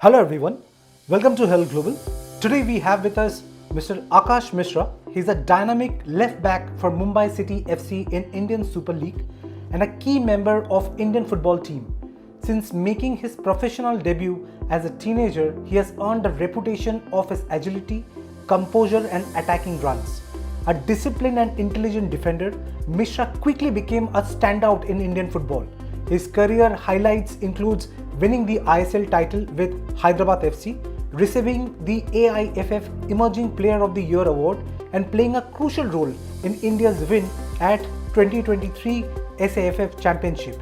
Hello everyone, welcome to Herald Global. Today we have with us Mr. Akash Mishra. He's a dynamic left back for Mumbai City FC in Indian Super League and a key member of Indian football team. Since making his professional debut as a teenager, he has earned a reputation of his agility, composure and attacking runs. A disciplined and intelligent defender, Mishra quickly became a standout in Indian football. His career highlights includes winning the ISL title with Hyderabad FC, receiving the AIFF Emerging Player of the Year award, and playing a crucial role in India's win at 2023 SAF Championship.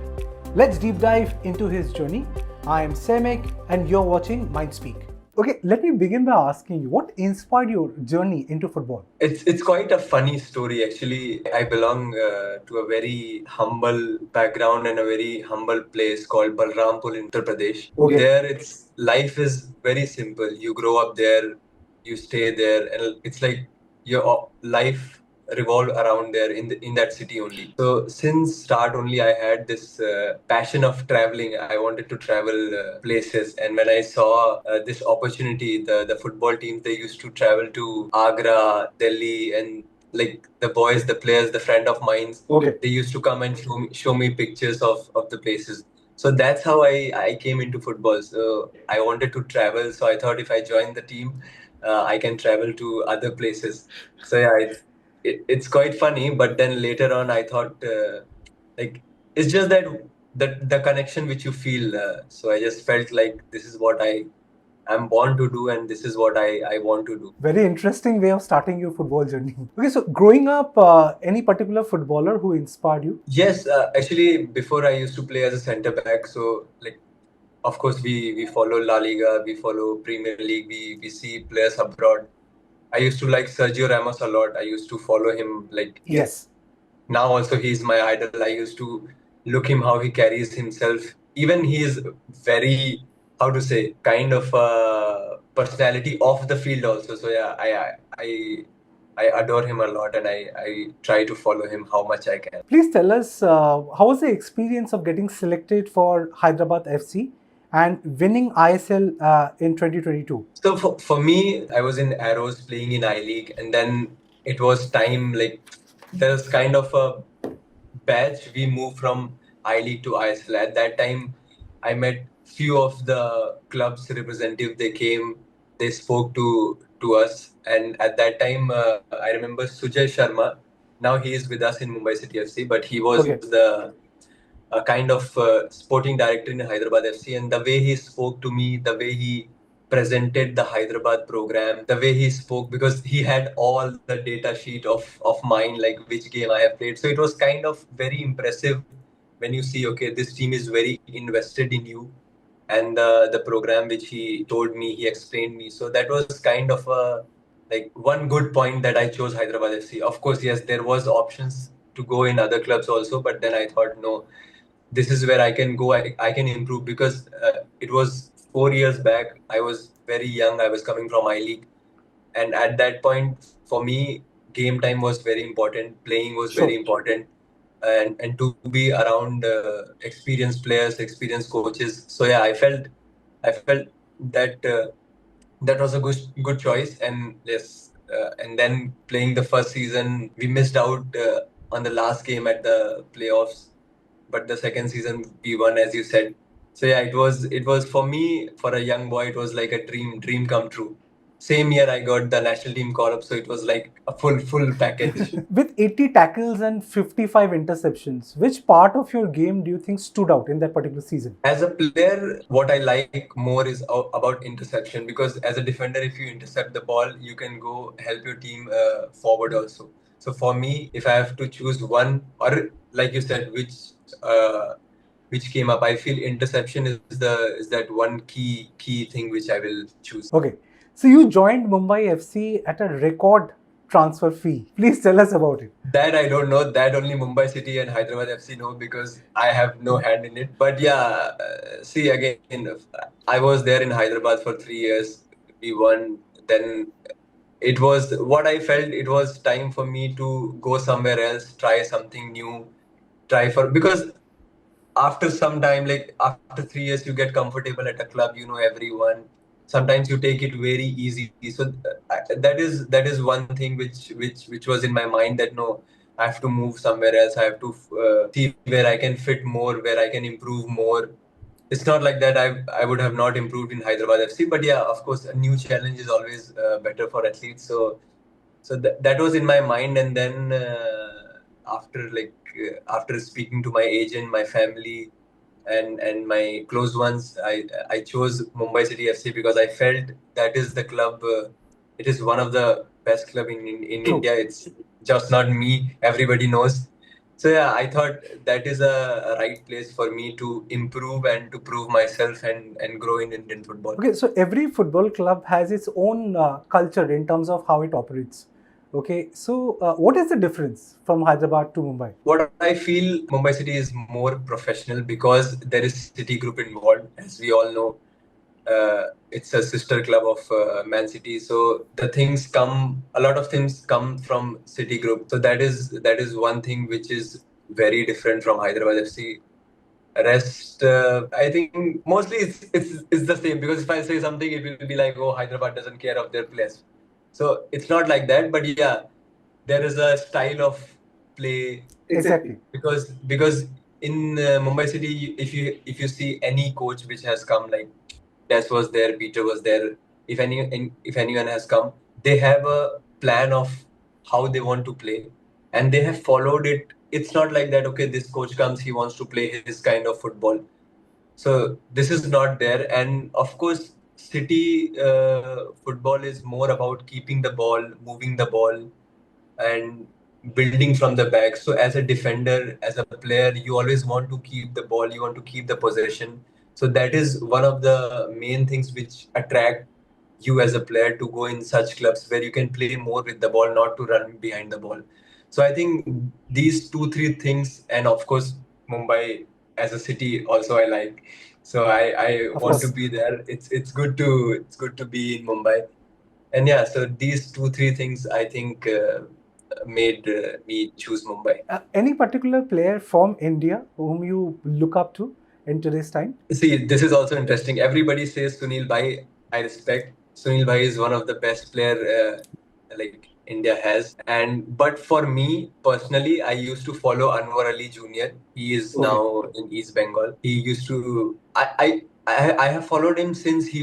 Let's deep dive into his journey. I am Saimik and you're watching Mindspeak. Okay, let me begin by asking you, what inspired your journey into football? It's quite a funny story actually. I belong to a very humble background and a very humble place called Balrampur in Uttar Pradesh. Okay. There, it's life is very simple. You grow up there, you stay there, and it's like your life revolve around there in that city only. So since start only, I had this passion of traveling. I wanted to travel places, and when I saw this opportunity, the football teams, they used to travel to Agra, Delhi, and like the boys, the players, the friend of mine, Okay. they used to come and show me pictures of the places. So that's how I came into football. So I wanted to travel. So I thought if I join the team, I can travel to other places. So yeah, it's quite funny. But then later on, I thought like it's just that the connection which you feel. So I just felt like this is what I'm born to do, and this is what I want to do. Very interesting way of starting your football journey. Okay, so growing up, any particular footballer who inspired you? Yes, actually, before I used to play as a centre back. So like, of course, we follow La Liga, we follow Premier League, we see players abroad. I used to like Sergio Ramos a lot. I used to follow him. Like Yes. now also he's my idol. I used to look him how he carries himself. Even he is very, how to say, kind of personality off the field also. So yeah, I adore him a lot, and I try to follow him how much I can. Please tell us, how was the experience of getting selected for Hyderabad FC and winning ISL in 2022? So for me, I was in Arrows playing in I League, and then it was time like there's kind of a batch. We moved from I League to ISL. At that time, I met few of the club's representative. They came, they spoke to us, and at that time, I remember Sujay Sharma. Now he is with us in Mumbai City FC, but he was Okay. the kind of sporting director in Hyderabad FC, and the way he spoke to me, the way he presented the Hyderabad program, the way he spoke, because he had all the data sheet of mine, like which game I have played. So it was kind of very impressive when you see, okay, this team is very invested in you, and the program which he told me, he explained me. So that was kind of a like one good point that I chose Hyderabad FC. Of course, yes, there was options to go in other clubs also, but then I thought no, this is where I can go. I can improve because it was 4 years back. I was very young. I was coming from I League, and at that point, for me, game time was very important. Playing was very important, and to be around experienced players, experienced coaches. So yeah, I felt that that was a good choice. And yes, and then playing the first season, we missed out on the last game at the playoffs, but the second season we won, as you said. So yeah, it was for me, for a young boy, it was like a dream come true. Same year I got the national team call up, so it was like a full package. With 80 tackles and 55 interceptions, which part of your game do you think stood out in that particular season? As a player, what I like more is about interception, because as a defender, if you intercept the ball, you can go help your team forward also. So for me, if I have to choose one, or like you said, uh, which came up, I feel interception is that one key thing which I will choose. Okay, so you joined Mumbai FC at a record transfer fee. Please tell us about it. That I don't know. That only Mumbai City and Hyderabad FC know, because I have no hand in it. But yeah, see again, I was there in Hyderabad for 3 years. We won. Then it was what I felt. It was time for me to go somewhere else, try something new, try for, because after some time, like after 3 years, you get comfortable at a club, you know everyone. Sometimes you take it very easy. So that is one thing which was in my mind, that no, I have to move somewhere else. I have to see where I can fit more, where I can improve more. It's not like that I would have not improved in Hyderabad FC, but yeah, of course, a new challenge is always better for athletes. So that was in my mind, and then after speaking to my agent, my family, and my close ones, I chose Mumbai City FC because I felt that is the club. It is one of the best club in True. India. It's just not me. Everybody knows. So yeah, I thought that is a right place for me to improve and to prove myself and grow in Indian football. Okay, so every football club has its own culture in terms of how it operates. Okay, so what is the difference from Hyderabad to Mumbai? What I feel, Mumbai City is more professional because there is City Group involved, as we all know. It's a sister club of Man City, so a lot of things come from City Group. So that is one thing which is very different from Hyderabad FC. Rest, I think mostly it's the same, because if I say something, it will be like, oh, Hyderabad doesn't care of their players. So it's not like that, but yeah, there is a style of play. Exactly. Because in Mumbai City, if you see any coach which has come, like Des was there, Peter was there. If anyone has come, they have a plan of how they want to play, and they have followed it. It's not like that. Okay, this coach comes, he wants to play his kind of football. So this is not there, and of course, City football is more about keeping the ball, moving the ball, and building from the back. So as a defender, as a player, you always want to keep the ball, you want to keep the possession. So that is one of the main things which attract you as a player to go in such clubs where you can play more with the ball, not to run behind the ball. So I think these two, three things, and of course, Mumbai as a city also I like. So I Of want to course. be there. It's good to be in Mumbai. And yeah, so these two, three things I think made me choose Mumbai. Any particular player from India whom you look up to in today's time? See, this is also interesting. Everybody says Sunil Bhai. I respect. Sunil Bhai is one of the best player like India has. And but for me personally, I used to follow Anwar Ali Jr. He is Okay. now in East Bengal. He used to. I have followed him since he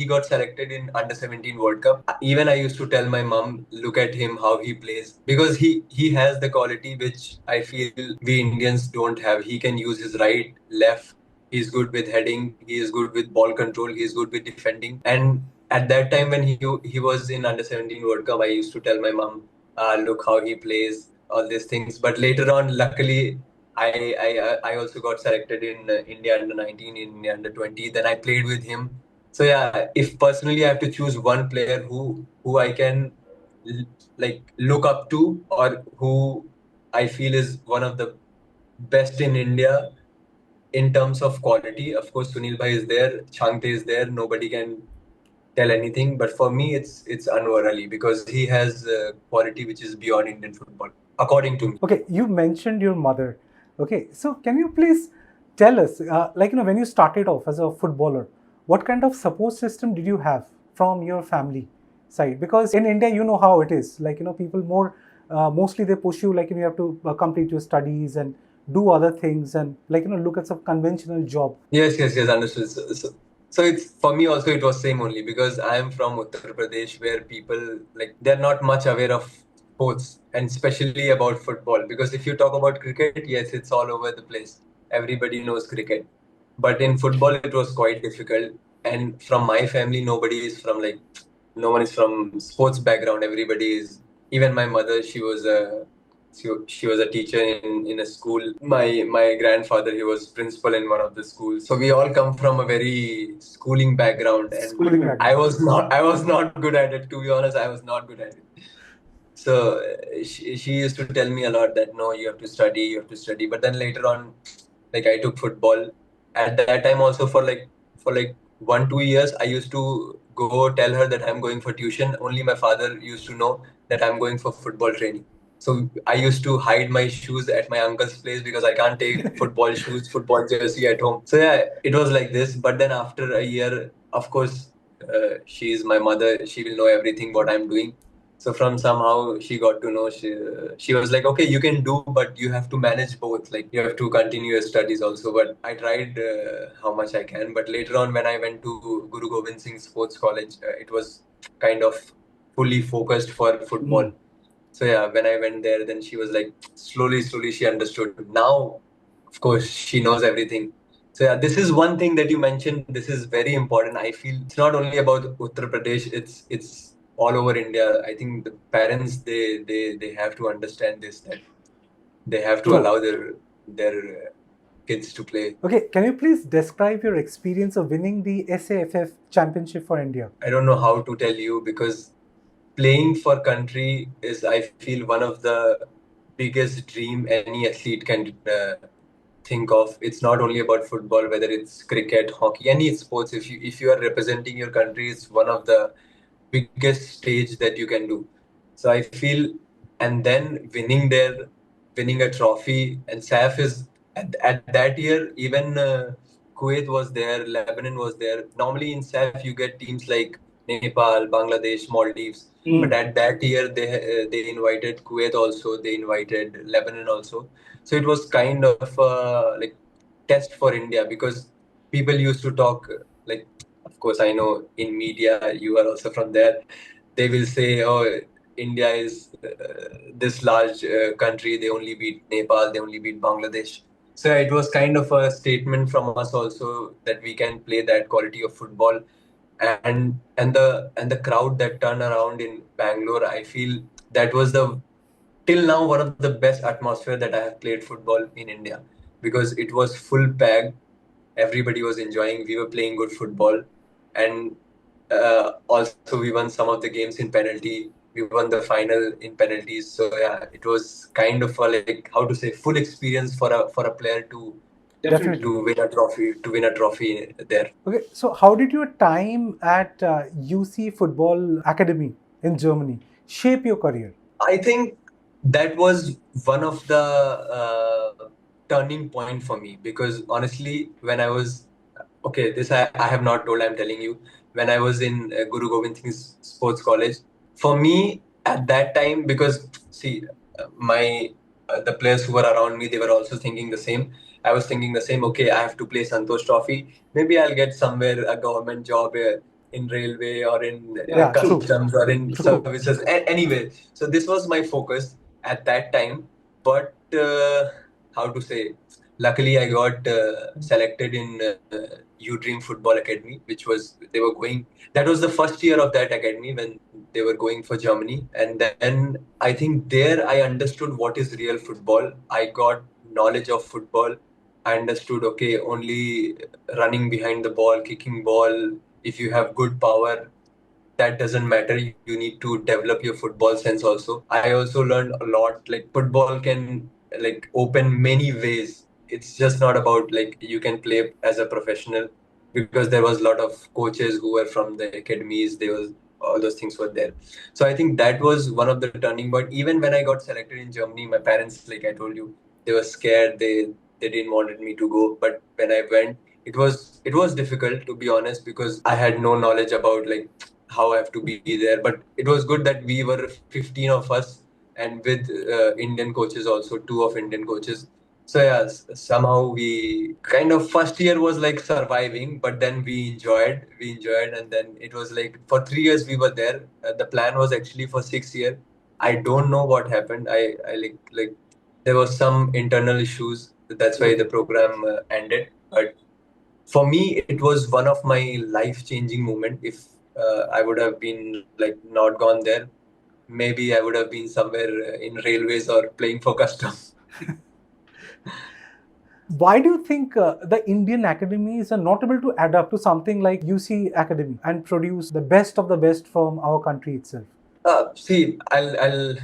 got selected in under 17 World Cup. Even I used to tell my mom, look at him how he plays, because he has the quality which I feel we Indians don't have. He can use his right, left. He's good with heading. He is good with ball control. He's good with defending. And at that time when he was in under 17 World Cup, I used to tell my mom, look how he plays, all these things. But later on, luckily, I also got selected in India under 19, in India under 20. Then I played with him. So yeah, if personally I have to choose one player who I can like look up to, or who I feel is one of the best in India in terms of quality, of course, Sunil Bhai is there, Changte is there. Nobody can tell anything. But for me, it's Anwar Ali, because he has quality which is beyond Indian football, according to me. Okay, you mentioned your mother. Okay, so can you please tell us, when you started off as a footballer, what kind of support system did you have from your family side? Because in India, you know how it is. People mostly they push you, you have to complete your studies and do other things and, look at some conventional job. Yes, understood. So it's for me also. It was same only because I am from Uttar Pradesh, where people like they're not much aware of sports, and especially about football. Because if you talk about cricket, yes, it's all over the place. Everybody knows cricket, but in football it was quite difficult. And from my family, no one is from sports background. Everybody is, even my mother. She was a teacher in a school. My grandfather, he was principal in one of the schools. So we all come from a very schooling background, and Schooling background. I was not good at it. To be honest, I was not good at it. So she used to tell me a lot that no, you have to study, you have to study. But then later on, like I took football. At that time also, for like 1 2 years, I used to go tell her that I'm going for tuition. Only my father used to know that I'm going for football training. So I used to hide my shoes at my uncle's place because I can't take football shoes, football jersey at home. So yeah, it was like this. But then after a year, of course, she is my mother. She will know everything what I'm doing. So from somehow she got to know, she was like, okay, you can do, but you have to manage both. Like you have to continue your studies also. But I tried how much I can. But later on, when I went to Guru Gobind Singh Sports College, it was kind of fully focused for football. So yeah, when I went there, then she was like, slowly she understood. Now, of course, she knows everything. So yeah, this is one thing that you mentioned. This is very important. I feel it's not only about Uttar Pradesh. It's all over India. I think the parents they have to understand this, that they have to True. allow their kids to play. Okay, can you please describe your experience of winning the SAFF Championship for India? I don't know how to tell you because playing for country is, I feel, one of the biggest dream any athlete can think of. It's not only about football, whether it's cricket, hockey, any sports. If you are representing your country, it's one of the biggest stage that you can do. So I feel, and then winning there, winning a trophy, and SAF is at that year, even Kuwait was there, Lebanon was there. Normally in SAF, you get teams like Nepal, Bangladesh, Maldives. But at that year, they invited Kuwait also, they invited Lebanon also. So it was kind of like test for India because people used to talk like, of course, I know in media, you are also from there. They will say, oh, India is this large country. They only beat Nepal. They only beat Bangladesh. So it was kind of a statement from us also that we can play that quality of football, and the crowd that turned around in Bangalore. I feel that was the till now one of the best atmosphere that I have played football in India because it was full packed. Everybody was enjoying. We were playing good football, and also we won some of the games in penalty. We won the final in penalties. So yeah, it was kind of a, like, how to say, full experience for a player to Definitely. win a trophy there. Okay, so how did your time at UC Football Academy in Germany shape your career? I think that was one of the turning point for me because honestly, when I was okay, this I have not told. I'm telling you, when I was in Guru Gobind Singh's Sports College, for me at that time, because see, my the players who were around me, they were also thinking the same. I was thinking the same. Okay, I have to play Santosh Trophy. Maybe I'll get somewhere a government job in railway or in customs or in services. Anyway, so this was my focus at that time. But how to say? Luckily, I got selected in U Dream Football Academy, which was they were going. That was the first year of that academy when they were going for Germany, and then I think there I understood what is real football. I got knowledge of football. I understood, okay, only running behind the ball, kicking ball. If you have good power, that doesn't matter. You need to develop your football sense also. I also learned a lot. Like football can like open many ways. It's just not about like you can play as a professional because there was a lot of coaches who were from the academies. There was all those things were there. So I think that was one of the turning point. Even when I got selected in Germany, my parents, like I told you, they were scared. They didn't wanted me to go. But when I went, it was difficult to be honest because I had no knowledge about like how I have to be there. But it was good that we were 15 of us and with Indian coaches also, two of Indian coaches. So yeah, somehow we kind of first year was like surviving, but then we enjoyed, and then it was like for 3 years we were there. The plan was actually for 6 years. I don't know what happened. I like there was some internal issues. That's why the program ended. But for me, it was one of my life-changing moment. If I would have been like not gone there, maybe I would have been somewhere in railways or playing for customs. Why do you think the Indian academies are not able to adapt to something like UC Academy and produce the best of the best from our country itself? See, I'll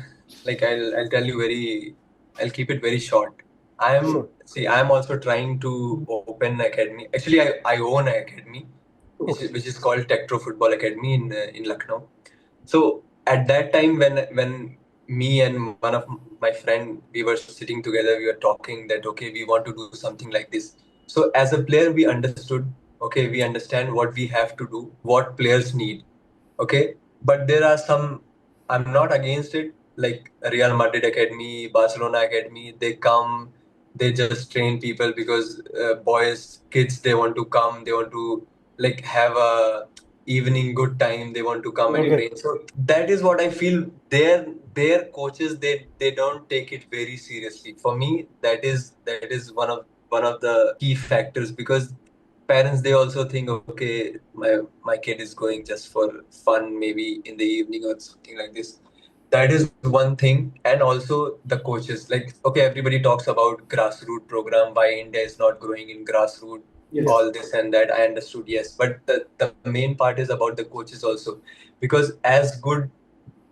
tell you I'll keep it very short. Sure. I'm also trying to open an academy. Actually, I own an academy, which is called Tectro Football Academy in Lucknow. So at that time when me and one of my friend, we were sitting together, we were talking that, okay, we want to do something like this. So as a player, we understood, okay, we understand what we have to do, what players need. Okay. But there are some, I'm not against it, like Real Madrid Academy, Barcelona Academy, they come, they just train people because boys, kids, they want to come, they want to like have a evening good time, they want to come and Okay. train. So that is what I feel. Their coaches, they don't take it very seriously. For me, that is one of the key factors, because parents, they also think, okay, my kid is going just for fun, maybe in the evening or something like this. That is one thing. And also the coaches, like, okay, everybody talks about grassroots program, why India is not growing in grassroots. Yes. All this and that, I understood, yes, but the main part is about the coaches also, because as good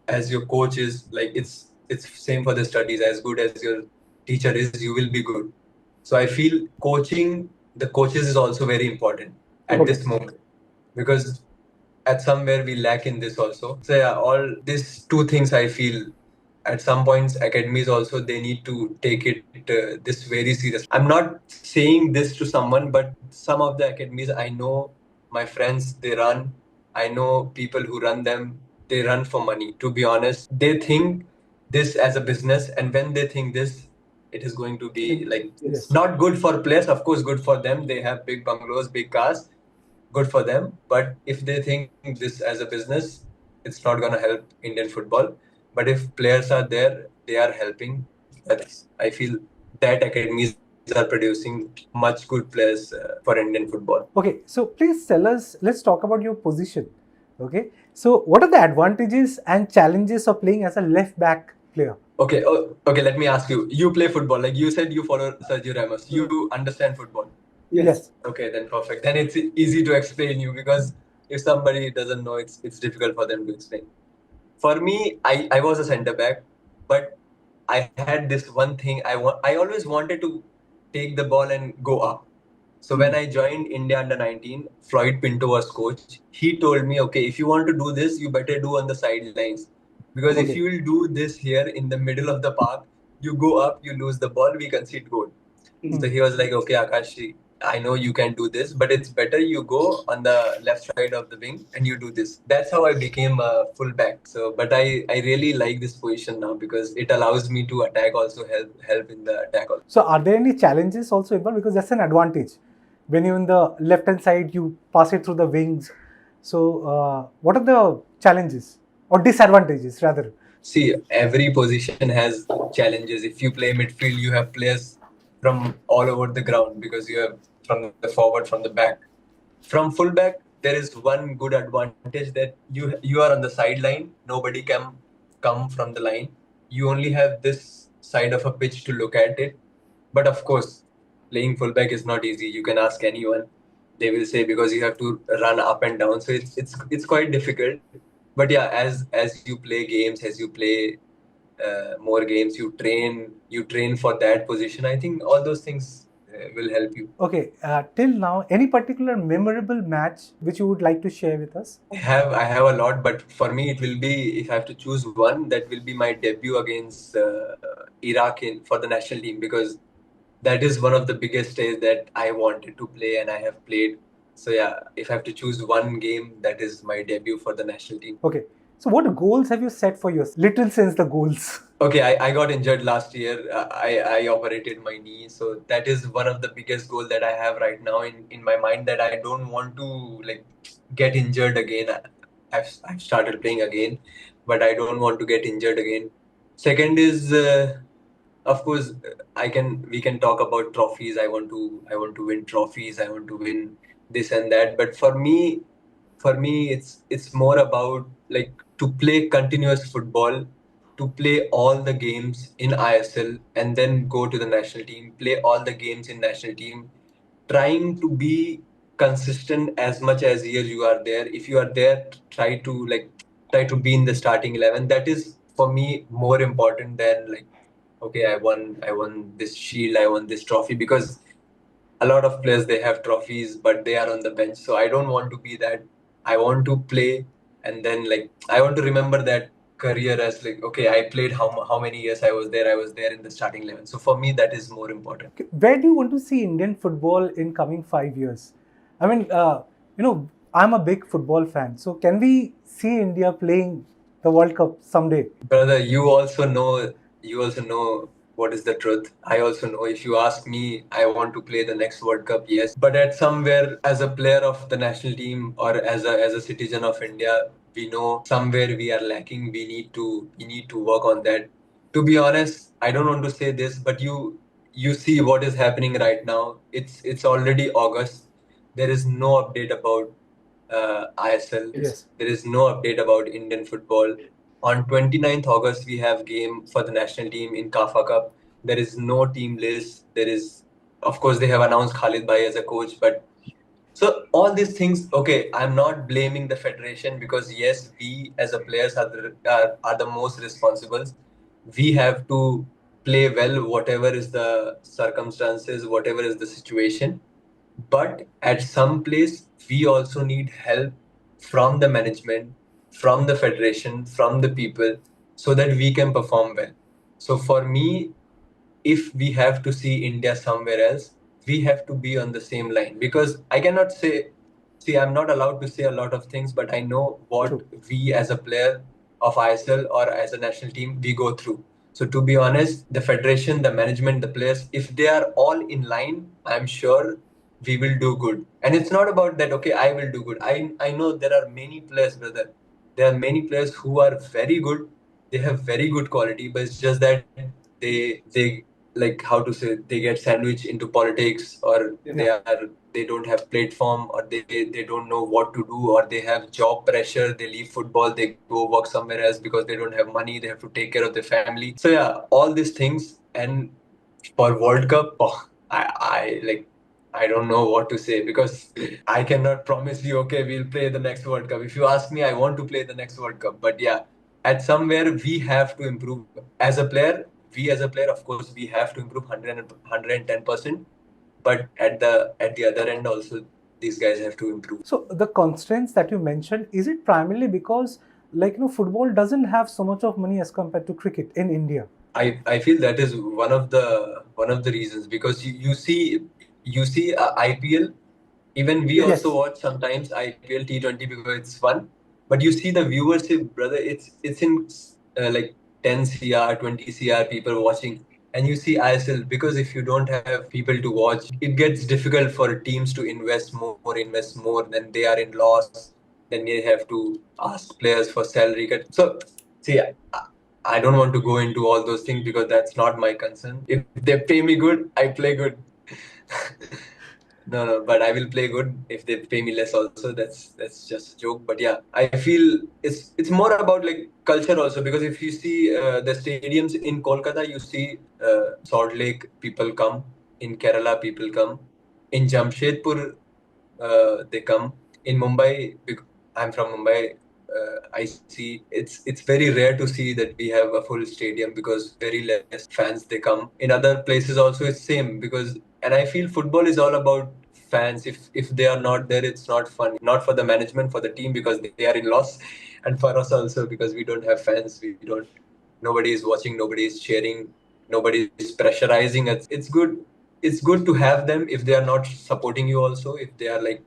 as your coach is, like, it's same for the studies, as good as your teacher is, you will be good. So I feel the coaches is also very important at Okay. this moment, because at somewhere we lack in this also. So yeah, all these two things I feel, at some points academies also, they need to take it this very serious. I'm not saying this to someone, but some of the academies I know, my friends, they run, I know people who run them, they run for money. To be honest, they think this as a business, and when they think this, it is going to be like, Yes. not good for players. Of course, good for them, they have big bungalows, big cars, good for them. But if they think this as a business, it's not going to help Indian football. But if players are there, they are helping. That's, I feel that academies are producing much good players for Indian football. Okay, so please tell us, let's talk about your position. Okay, so what are the advantages and challenges of playing as a left back player? Okay, okay. Let me ask you. You play football, like you said. You follow Sergio Ramos. You understand football. Yes. Okay, then perfect. Then it's easy to explain you, because if somebody doesn't know, it's difficult for them to explain. For me, I was a centre back, but I had this one thing. I always wanted to take the ball and go up. So when I joined India under 19, Floyd Pinto was coach. He told me, okay, if you want to do this, you better do on the sidelines. Because if Okay. you will do this here in the middle of the park, you go up, you lose the ball, we concede goal. So he was like, okay, Akash, I know you can do this, but it's better you go on the left side of the wing and you do this. That's how I became a fullback. So, but I really like this position now, because it allows me to attack, also help in the attack also. So are there any challenges also involved? Because that's an advantage. When you're in the left hand side, you pass it through the wings. So what are the challenges or disadvantages rather? See, every position has challenges. If you play midfield, you have players from all over the ground, because you have from the forward, from the back. From fullback, there is one good advantage, that you are on the sideline. Nobody can come from the line. You only have this side of a pitch to look at it. But of course, playing fullback is not easy. You can ask anyone. They will say, because you have to run up and down. So it's quite difficult. But yeah, as you play games, as you play more games, you train for that position. I think all those things will help you. Okay, till now, any particular memorable match which you would like to share with us? I have a lot, but for me it will be, if I have to choose one, that will be my debut against Iraq for the national team, because that is one of the biggest days that I wanted to play and I have played. So yeah, if I have to choose one game, that is my debut for the national team. Okay, so what goals have you set for yourself? Little sense the goals. Okay, I got injured last year. I operated my knee, so that is one of the biggest goal that I have right now in my mind, that I don't want to like get injured again. I've started playing again, but I don't want to get injured again. Second is, of course, we can talk about trophies. I want to win trophies. I want to win this and that. But for me, it's more about like to play continuous football, to play all the games in ISL and then go to the national team, play all the games in national team, trying to be consistent as much as year you are there. If you are there, try to be in the starting 11. That is for me more important than like, okay, I won this shield, I won this trophy, because a lot of players, they have trophies but they are on the bench. So I don't want to be that. I want to play, and then like I want to remember that career as like, okay, I played how many years I was there in the starting 11. So for me, that is more important. Okay, where do you want to see Indian football in coming 5 years? I mean, I'm a big football fan. So can we see India playing the World Cup someday? Brother, you also know what is the truth. I also know, if you ask me, I want to play the next World Cup, yes. But at somewhere, as a player of the national team or as a citizen of India, we know somewhere we are lacking. We need to work on that. To be honest, I don't want to say this, but you see what is happening right now. It's already August. There is no update about ISL. Yes. There is no update about Indian football. On 29th August, we have game for the national team in Kafa Cup. There is no team list. There is, of course, they have announced Khalid Bhai as a coach, but so all these things. Okay, I'm not blaming the federation, because yes, we as a players are the most responsible. We have to play well, whatever is the circumstances, whatever is the situation. But at some place, we also need help from the management, from the federation, from the people, so that we can perform well. So for me, if we have to see India somewhere else, we have to be on the same line, because I cannot say, see, I'm not allowed to say a lot of things, but I know what True. we as a player of ISL or as a national team, we go through. So to be honest, the federation, the management, the players, if they are all in line, I'm sure we will do good. And it's not about that, okay, I will do good. I know there are many players, brother. There are many players who are very good. They have very good quality, but it's just that they like, how to say, they get sandwiched into politics, or Yeah. they don't have platform, or they don't know what to do, or they have job pressure. They leave football, they go work somewhere else because they don't have money. They have to take care of their family. So yeah, all these things. And for World Cup, oh, I like, I don't know what to say, because I cannot promise you, okay, we'll play the next World Cup. If you ask me, I want to play the next World Cup. But yeah, at somewhere we have to improve as a player. We as a player, of course, we have to improve 110%. But at the other end also, these guys have to improve. So the constraints that you mentioned, is it primarily because football doesn't have so much of money as compared to cricket in India? I feel that is one of the reasons, because you see IPL. Even we Yes. also watch sometimes IPL T20 because it's fun. But you see the viewership, brother. It's in like 10 CR, 20 CR people watching. And you see ISL, because if you don't have people to watch, it gets difficult for teams to invest more. Then they are in loss. Then they have to ask players for salary cut. So see, I don't want to go into all those things, because that's not my concern. If they pay me good, I play good. No, but I will play good if they pay me less also. That's just a joke. But yeah, I feel it's more about like culture also, because if you see the stadiums in Kolkata, you see Salt Lake people come, in Kerala people come, in Jamshedpur they come, in Mumbai. I'm from Mumbai. I see it's very rare to see that we have a full stadium, because very less fans they come. In other places also it's same, because, and I feel football is all about fans. If they are not there, it's not fun. Not for the management, for the team, because they are in loss, and for us also, because we don't have fans. We don't. Nobody is watching. Nobody is cheering. Nobody is pressurizing us. It's good. It's good to have them if they are not supporting you. Also, if they are like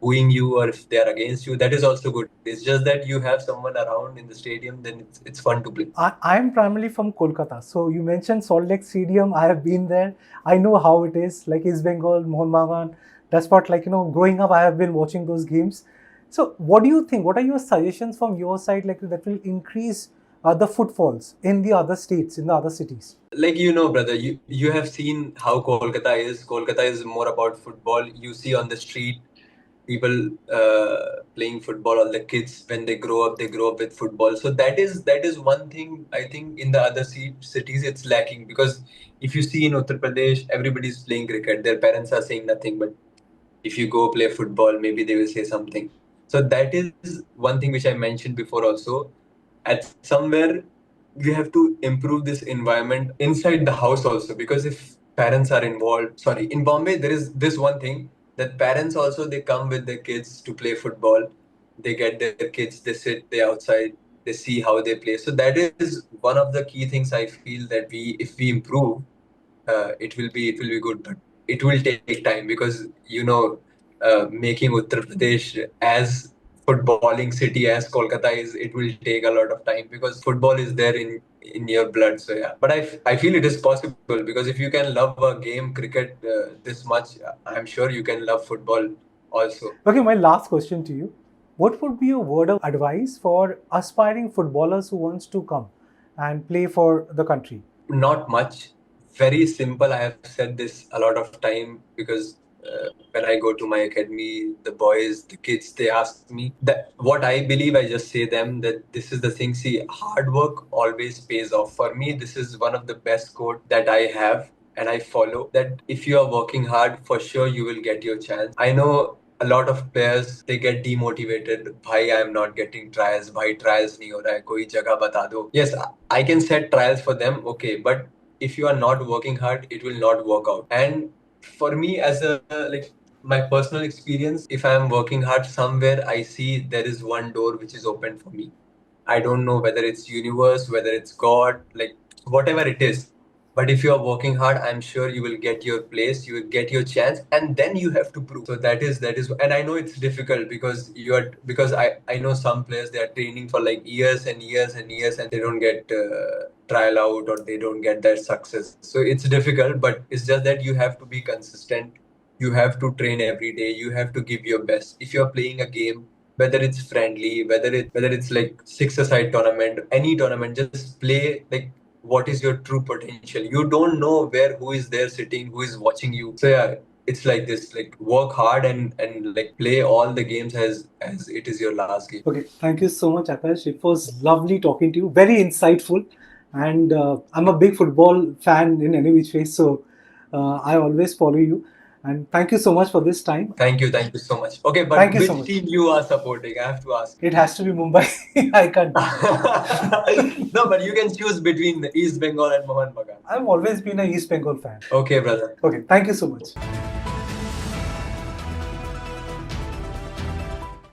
booing you, or if they are against you, that is also good. It's just that you have someone around in the stadium, then it's fun to play. I'm primarily from Kolkata. So you mentioned Salt Lake Stadium. I have been there. I know how it is, like East Bengal, Mohun Bagan. That's what, growing up, I have been watching those games. So what do you think? What are your suggestions from your side, like that will increase the footfalls in the other states, in the other cities? Like, brother, you have seen how Kolkata is. Kolkata is more about football. You see on the street people playing football. All the kids, when they grow up, they grow up with football. So that is one thing I think in the other cities it's lacking, because if you see in Uttar Pradesh, everybody's playing cricket. Their parents are saying nothing, but if you go play football, maybe they will say something. So that is one thing which I mentioned before also. At somewhere, we have to improve this environment inside the house also, because if parents are involved, sorry, in Bombay, there is this one thing, that parents also, they come with their kids to play football. They get their kids, they sit, they outside. they see how they play. So that is one of the key things I feel that if we improve, it will be good, but it will take time because making Uttar Pradesh as footballing city as Kolkata is, it will take a lot of time because football is there in your blood. So yeah, but I feel it is possible because if you can love a game cricket this much, I'm sure you can love football also. Okay, my last question to you. What would be your word of advice for aspiring footballers who wants to come and play for the country? Not much. Very simple. I have said this a lot of time because when I go to my academy, the boys, the kids, they ask me that what I believe. I just say them that this is the thing. See, hard work always pays off. For me, this is one of the best quote that I have and I follow. That if you are working hard, for sure you will get your chance. I know a lot of players they get demotivated. Bhai, I am not getting trials. Bhai, trials नहीं हो रहा है. कोई जगह बता दो. Yes, I can set trials for them. Okay, but if you are not working hard, it will not work out. And for me, as a like my personal experience, if I am working hard somewhere, I see there is one door which is open for me. I don't know whether it's universe, whether it's God, like whatever it is. But if you are working hard, I'm sure you will get your place, you will get your chance, and then you have to prove. So that is, and I know it's difficult because I know some players they are training for like years and years and years, and they don't get trial out or they don't get that success. So it's difficult, but it's just that you have to be consistent. You have to train every day. You have to give your best. If you're playing a game, whether it's friendly, whether it's like six-a-side tournament, any tournament, just play like what is your true potential. You don't know who is there sitting, who is watching you. So yeah, it's like this, like work hard and like play all the games as it is your last game. Okay, thank you so much, Akash. It was lovely talking to you. Very insightful, and I'm a big football fan in any which way, so I always follow you. And thank you so much for this time. Thank you so much. Okay, but Thank you so which much. team you are supporting? I have to ask. It has to be Mumbai. I can't. No, but you can choose between East Bengal and Mohan Bagan. I've always been a East Bengal fan. Okay, brother. Okay, thank you so much.